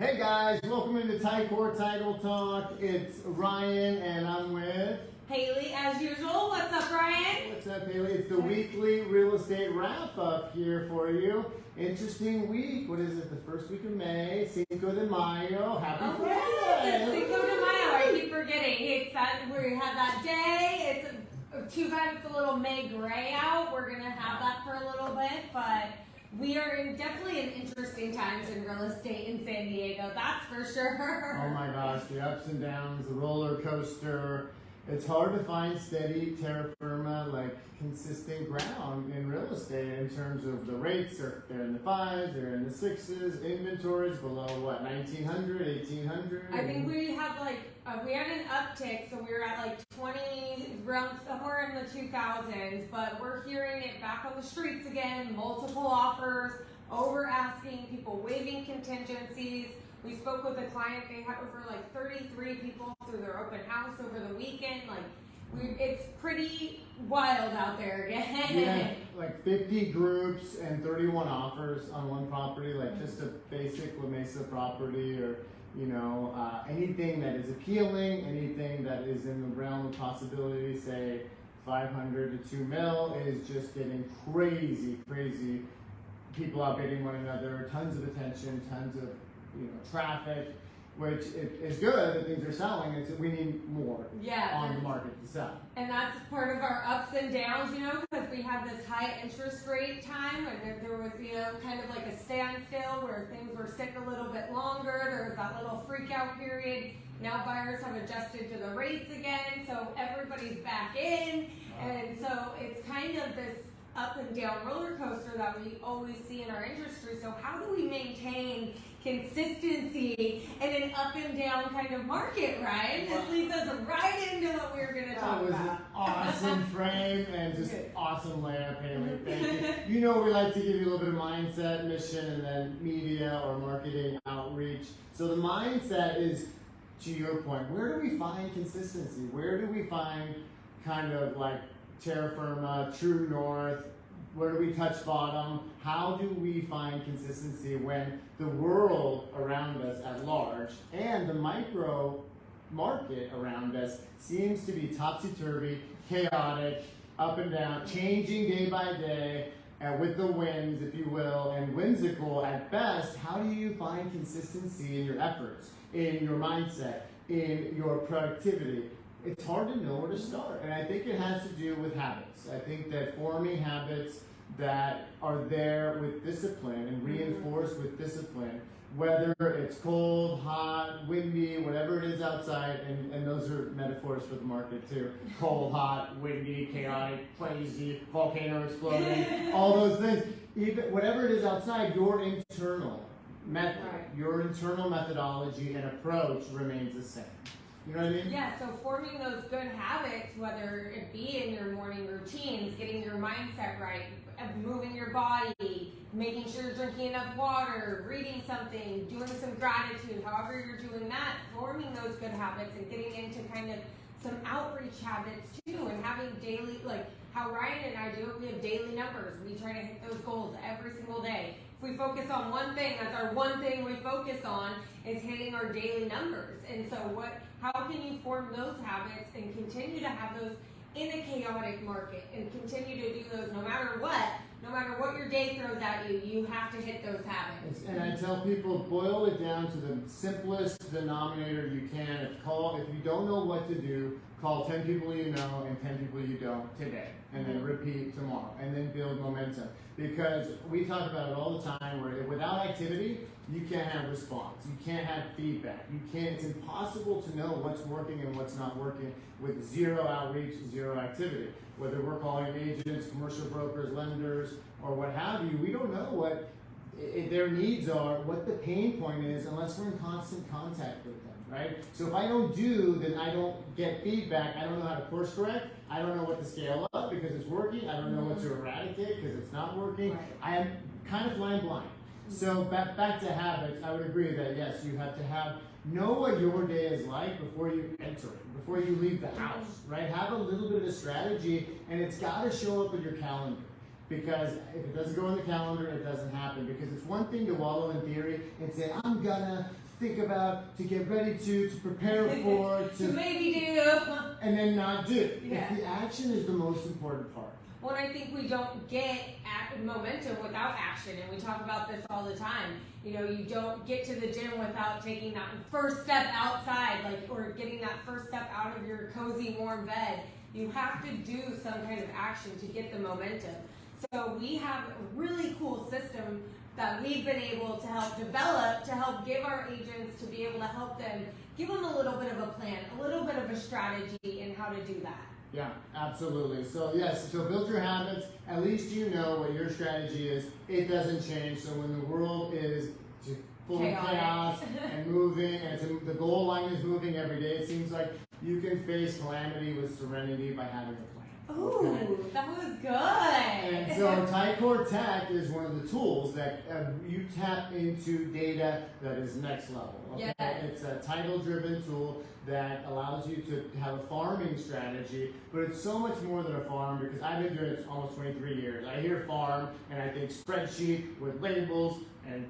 Hey guys, welcome into Ticor Title Talk. It's Ryan and I'm with Haley, as usual. What's up, Ryan? What's up, Haley? It's the weekly real estate wrap up here for you. Interesting week. What is it? The first week of May. Cinco de Mayo. Happy Friday. Cinco de Mayo. I keep forgetting. It's that we have that day. It's too bad it's a little May gray out. We're gonna have that for a little bit, but we are definitely in interesting times in real estate in San Diego. That's for sure. Oh my gosh, the ups and downs, the roller coaster. It's hard to find steady terra firma, like consistent ground in real estate in terms of the rates. They're in the 5s, they're in the 6s, inventories below what, 1900, 1800? I think we had we had an uptick, so we were at like 20, around somewhere in the 2000s, but we're hearing it back on the streets again, multiple offers, over asking, people waiving contingencies. We spoke with a client, they had over like 33 people through their open house over the weekend. It's pretty wild out there again. Yeah, like 50 groups and 31 offers on one property, like just a basic La Mesa property, or anything that is appealing, anything that is in the realm of possibility, say 500 to 2 mil, is just getting crazy. People outbidding one another, tons of attention, tons of traffic, which is good that things are selling. It's we need more on the market to sell. And that's part of our ups and downs, because we had this high interest rate time, and there was, kind of like a standstill where things were sitting a little bit longer. There was that little freak out period. Now buyers have adjusted to the rates again, so everybody's back in. And so it's kind of this up and down roller coaster that we always see in our industry. So how do we maintain consistency in an up and down kind of market, right? This leads us right into what we're going to talk about. That was an awesome frame and just awesome layup, Haley. Thank you. We like to give you a little bit of mindset, mission, and then media or marketing outreach. So the mindset is, to your point, where do we find consistency? Where do we find kind of like terra firma, true north? Where do we touch bottom? How do we find consistency when the world around us at large and the micro market around us seems to be topsy-turvy, chaotic, up and down, changing day by day, with the winds, if you will, and whimsical at best? How do you find consistency in your efforts, in your mindset, in your productivity? It's hard to know where to start, and I think it has to do with habits. I think that forming habits that are there with discipline and reinforced with discipline, whether it's cold, hot, windy, whatever it is outside, and those are metaphors for the market too. Cold, hot, windy, chaotic, crazy, volcano exploding, all those things. Even whatever it is outside, your internal method, your internal methodology and approach remains the same. You know what I mean? Yeah, so forming those good habits, whether it be in your morning routines, getting your mindset right, moving your body, making sure you're drinking enough water, reading something, doing some gratitude, however you're doing that, forming those good habits and getting into kind of some outreach habits too, and having daily, like how Ryan and I do it, we have daily numbers. We try to hit those goals every single day. If we focus on one thing, that's our one thing we focus on, is hitting our daily numbers. And so how can you form those habits and continue to have those in a chaotic market and continue to do those no matter what your day throws at you, you have to hit those habits. And I tell people, boil it down to the simplest denominator you can. If you don't know what to do, call 10 people you know and 10 people you don't today, and then repeat tomorrow, and then build momentum. Because we talk about it all the time, where without activity, you can't have response. You can't have feedback. It's impossible to know what's working and what's not working with zero outreach, zero activity. Whether we're calling agents, commercial brokers, lenders, or what have you, we don't know what their needs are, what the pain point is, unless we're in constant contact with them, right? So if I don't do, then I don't get feedback. I don't know how to course correct. I don't know what to scale up because it's working. I don't know what to eradicate because it's not working. I am kind of flying blind. So back to habits, I would agree that yes, you have to know what your day is like before you enter it, before you leave the house, right? Have a little bit of a strategy, and it's got to show up in your calendar. Because if it doesn't go in the calendar, it doesn't happen. Because it's one thing to wallow in theory and say, I'm gonna think about, to get ready to prepare for, to maybe do, and then not do. Yeah. The action is the most important part. Well, I think we don't get momentum without action, and we talk about this all the time. You know, you don't get to the gym without taking that first step outside, or getting that first step out of your cozy, warm bed. You have to do some kind of action to get the momentum. So we have a really cool system that we've been able to help develop to help give our agents to be able to help them, give them a little bit of a plan, a little bit of a strategy in how to do that. Yeah, absolutely. So yes, so build your habits. At least you know what your strategy is. It doesn't change. So when the world is full of chaos and moving, and the goal line is moving every day, it seems like you can face calamity with serenity by having a plan. Ooh, okay. That was good. And so Ticor Tech is one of the tools that you tap into data that is next level. Okay? Yes. It's a title-driven tool that allows you to have a farming strategy, but it's so much more than a farm, because I've been doing it almost 23 years. I hear farm and I think spreadsheet with labels and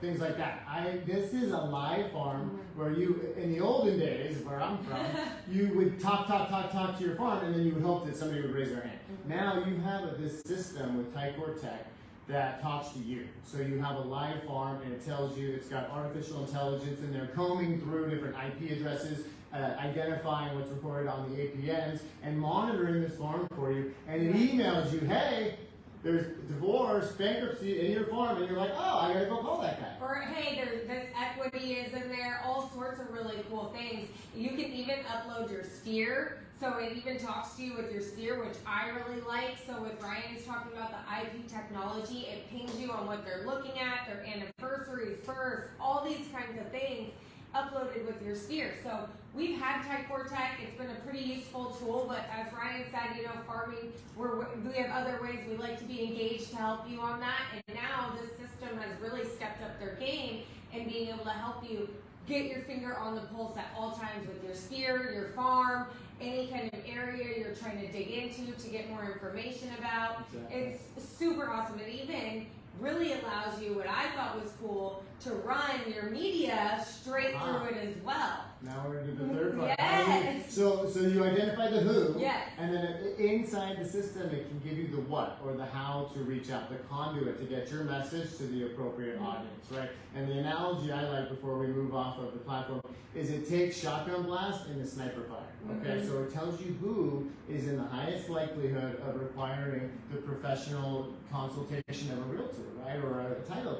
things like that. This is a live farm where you, in the olden days, where I'm from, you would talk to your farm, and then you would hope that somebody would raise their hand. Now you have this system with Ticor Tech that talks to you. So you have a live farm, and it tells you, it's got artificial intelligence in there combing through different IP addresses, identifying what's reported on the APNs, and monitoring this farm for you. And it emails you, hey, there's divorce, bankruptcy in your farm, and you're like, oh, I gotta go call that guy. Or hey, there's this equity is in there, all sorts of really cool things. You can even upload your sphere, so it even talks to you with your sphere, which I really like. So with Ryan's talking about the IP technology, it pings you on what they're looking at, their anniversaries first, all these kinds of things uploaded with your sphere. So we've had Ticor Tech. It's been a pretty useful tool, but as Ryan said, farming, we have other ways we like to be engaged to help you on that. And now this system has really stepped up their game in being able to help you get your finger on the pulse at all times with your sphere, your farm, any kind of area you're trying to dig into to get more information about. Exactly. It's super awesome. It even really allows you, what I thought was cool, to run your media straight through it as well. Now we're into the third part. Yes. So you identify the who, yes, and then inside the system it can give you the what, or the how to reach out, the conduit to get your message to the appropriate audience, right? And the analogy I like before we move off of the platform is it takes shotgun blast and the sniper fire. Okay, so it tells you who is in the highest likelihood of requiring the professional consultation of a realtor, right, or a title,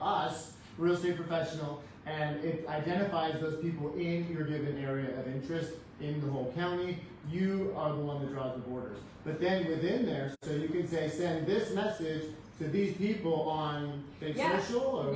us, real estate professional, and it identifies those people in your given area of interest in the whole county. You are the one that draws the borders. But then within there, so you can say, send this message to these people on social? Or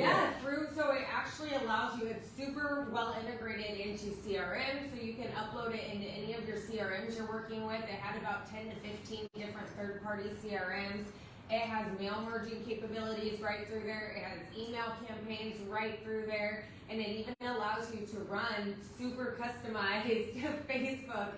so it actually allows you, it's super well integrated into CRM, so you can upload it into any of your CRMs you're working with. It had about 10 to 15 different third-party CRMs. It has mail merging capabilities right through there. It has email campaigns right through there. And it even allows you to run super customized Facebook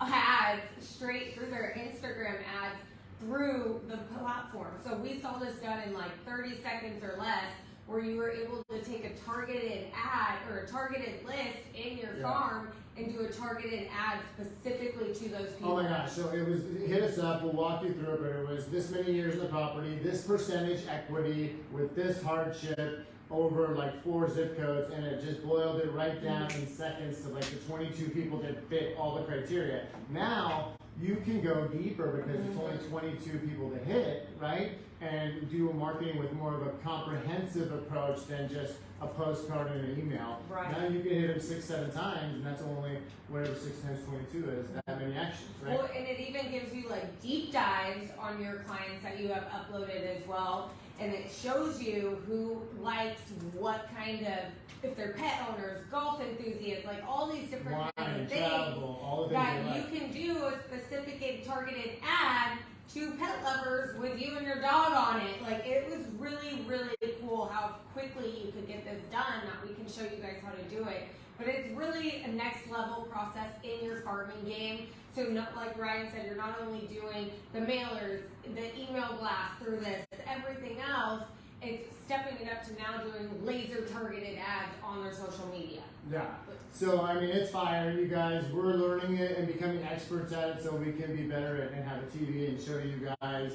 ads straight through their Instagram ads through the platform. So we saw this done in like 30 seconds or less, where you were able to take a targeted ad or a targeted list in your farm and do a targeted ad specifically to those people. Oh my gosh, so it was, hit us up, we'll walk you through it, but it was this many years in the property, this percentage equity with this hardship over like 4 zip codes, and it just boiled it right down in seconds to like the 22 people that fit all the criteria. Now, you can go deeper because it's only 22 people that hit, right? And do marketing with more of a comprehensive approach than just a postcard and an email. Right. Now you can hit them 6, 7 times, and that's only whatever 6 times 22 is, that many actions, right? Well, and it even gives you like deep dives on your clients that you have uploaded as well. And it shows you who likes what kind of, if they're pet owners, golf enthusiasts, like all these different kinds of things all the that you can do a specific and targeted ad to pet lovers with you and your dog on it. Like, it was really, really cool how quickly you could get this done. Now we can show you guys how to do it. But it's really a next level process in your farming game. So not, like Ryan said, you're not only doing the mailers, the email blast through this, everything else, it's stepping it up to now doing laser targeted ads on their social media. Yeah. So, I mean, it's fire, you guys. We're learning it and becoming experts at it so we can be better at and have a TV and show you guys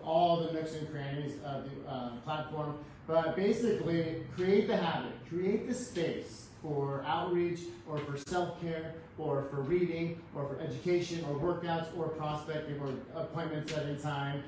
all the nooks and crannies of the platform. But basically, create the habit, create the space for outreach or for self-care or for reading or for education or workouts or prospecting or appointment setting time.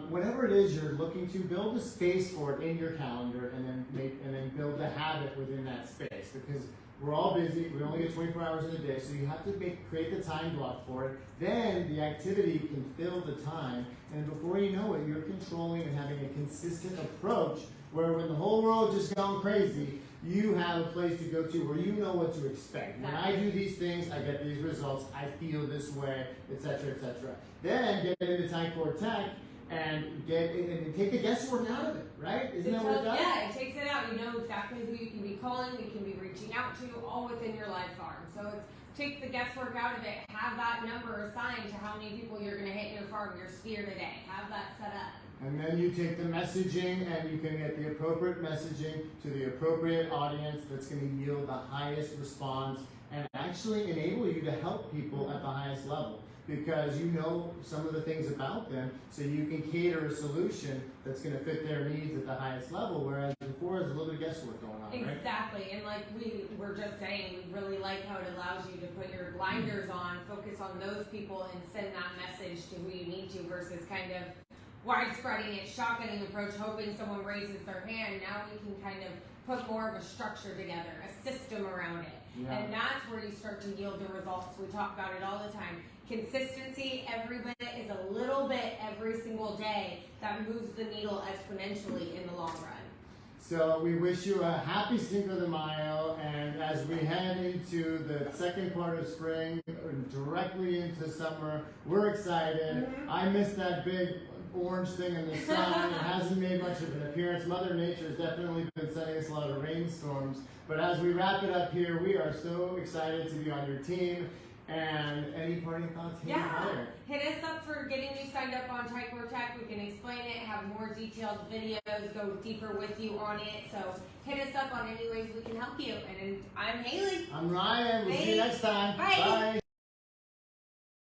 Whatever it is you're looking to, build a space for it in your calendar and then build the habit within that space, because we're all busy. We only get 24 hours in a day, so you have to create the time block for it. Then the activity can fill the time, and before you know it, you're controlling and having a consistent approach where when the whole world just gone crazy, you have a place to go to where you know what to expect. When I do these things, I get these results, I feel this way, etc., etc. Then get into Ticor Tech and take the guesswork out of it, right? Isn't that what it does? Yeah, it takes it out. You know exactly who you can be calling, who you can be reaching out to, all within your live farm. So it takes the guesswork out of it. Have that number assigned to how many people you're going to hit in your farm, your sphere today. Have that set up. And then you take the messaging and you can get the appropriate messaging to the appropriate audience that's going to yield the highest response and actually enable you to help people at the highest level, because you know some of the things about them, so you can cater a solution that's going to fit their needs at the highest level, whereas before there's a little bit of guesswork going on, right? Exactly, and like we were just saying, we really like how it allows you to put your blinders on, focus on those people, and send that message to who you need to, versus kind of widespreading it, shotgunning approach, hoping someone raises their hand. Now we can kind of put more of a structure together, a system around it. Yeah. And that's where you start to yield the results. We talk about it all the time. Consistency, every bit is a little bit every single day that moves the needle exponentially in the long run. So we wish you a happy Cinco de Mayo, and as we head into the second part of spring, directly into summer, we're excited. I missed that big orange thing in the sun. It hasn't made much of an appearance. Mother Nature has definitely been sending us a lot of rainstorms. But as we wrap it up here, we are so excited to be on your team. And any parting thoughts here? Yeah, hit us up for getting you signed up on Ticor Tech. We can explain it, have more detailed videos, go deeper with you on it. So hit us up on any ways we can help you. And I'm Haley. I'm Ryan. We'll see you next time. Bye. Bye.